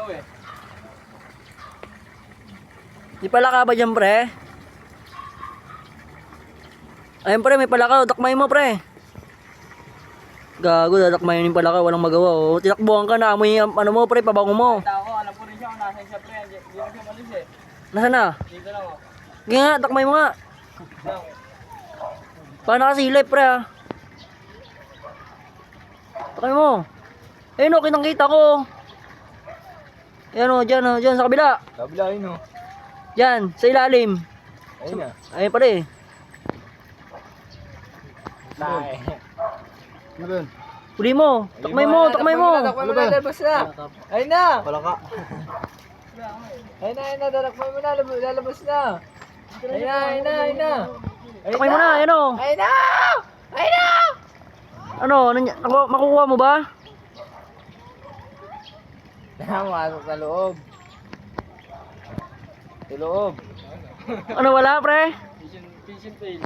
ikaw eh. May palaka ba dyan, pre? Ayun, pre, may palaka. Takmay mo, pre. Gago, dadakmayin yung palaka. Walang magawa, oh. Tinakbuhan ka na. Amoy, ano mo, pre, pabango mo. Kita ko, alam ko rin siya kung nasan siya pre. Hindi ako siya malis eh. Nasaan na? Dito lang oh. Sige nga, takmay mo nga. Lang. Paano nakasilip, pre, ah? Takmay mo. Ayun, oh, kitang-kita ko. Ayan, oh, dyan sa kabila. Kabila yun oh. Dyan, sa ilalim. Ayun na. Ayun pala eh. Tay. Meron. Huli mo. Takmay mo, takmay mo. Takmay mo na, lalabas na. Ayun na. Palaka. Ayun na, takmay mo na, lalabas na. Ayun na. Takmay mo na, ayun oh. Ayun na! Ayun na! Ano, makukuha mo ba? Masok sa loob. Sa loob. Ano, wala, pre? Fishing tail.